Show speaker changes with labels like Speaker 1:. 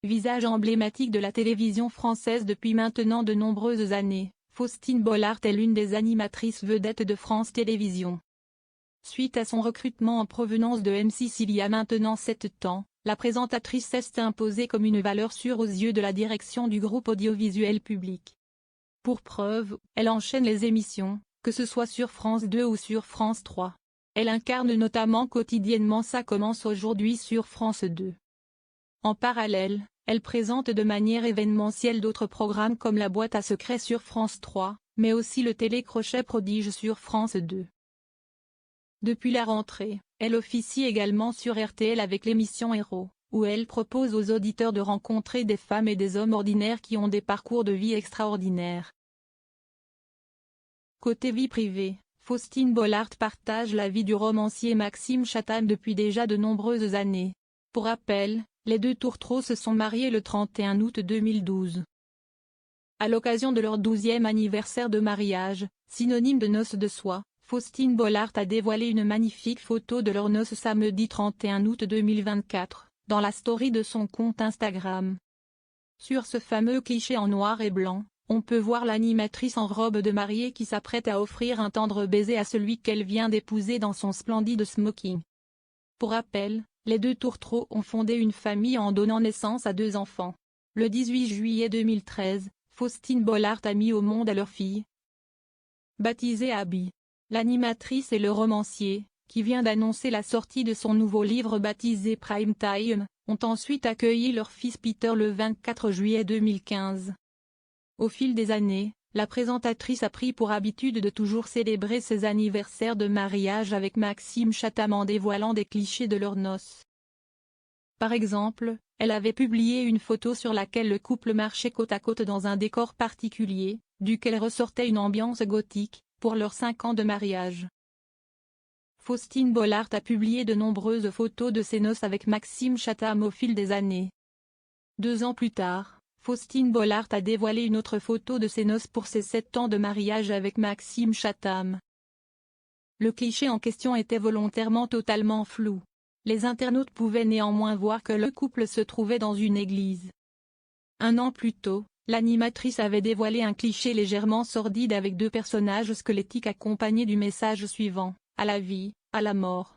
Speaker 1: Visage emblématique de la télévision française depuis maintenant de nombreuses années, Faustine Bollaert est l'une des animatrices vedettes de France Télévisions. Suite à son recrutement en provenance de M6 il y a maintenant 7 ans, la présentatrice s'est imposée comme une valeur sûre aux yeux de la direction du groupe audiovisuel public. Pour preuve, elle enchaîne les émissions, que ce soit sur France 2 ou sur France 3. Elle incarne notamment quotidiennement Ça commence aujourd'hui sur France 2. En parallèle, elle présente de manière événementielle d'autres programmes comme La boîte à secrets sur France 3, mais aussi le télécrochet prodige sur France 2. Depuis la rentrée, elle officie également sur RTL avec l'émission Héros, où elle propose aux auditeurs de rencontrer des femmes et des hommes ordinaires qui ont des parcours de vie extraordinaires. Côté vie privée, Faustine Bollaert partage la vie du romancier Maxime Chatham depuis déjà de nombreuses années. Pour rappel, les deux tourtereaux se sont mariés le 31 août 2012. À l'occasion de leur 12e anniversaire de mariage, synonyme de noces de soie, Faustine Bollaert a dévoilé une magnifique photo de leurs noces samedi 31 août 2024, dans la story de son compte Instagram. Sur ce fameux cliché en noir et blanc, on peut voir l'animatrice en robe de mariée qui s'apprête à offrir un tendre baiser à celui qu'elle vient d'épouser dans son splendide smoking. Pour rappel, les deux tourtereaux ont fondé une famille en donnant naissance à 2 enfants. Le 18 juillet 2013, Faustine Bollaert a mis au monde leur fille, baptisée Abby. L'animatrice et le romancier, qui vient d'annoncer la sortie de son nouveau livre baptisé Prime Time, ont ensuite accueilli leur fils Peter le 24 juillet 2015. Au fil des années, la présentatrice a pris pour habitude de toujours célébrer ses anniversaires de mariage avec Maxime Chatham en dévoilant des clichés de leurs noces. Par exemple, elle avait publié une photo sur laquelle le couple marchait côte à côte dans un décor particulier, duquel ressortait une ambiance gothique, pour leurs 5 ans de mariage. Faustine Bollaert a publié de nombreuses photos de ses noces avec Maxime Chatham au fil des années. 2 ans plus tard, Faustine Bollaert a dévoilé une autre photo de ses noces pour ses 7 ans de mariage avec Maxime Chatham. Le cliché en question était volontairement totalement flou. Les internautes pouvaient néanmoins voir que le couple se trouvait dans une église. 1 an plus tôt, l'animatrice avait dévoilé un cliché légèrement sordide avec 2 personnages squelettiques accompagnés du message suivant: à la vie, à la mort.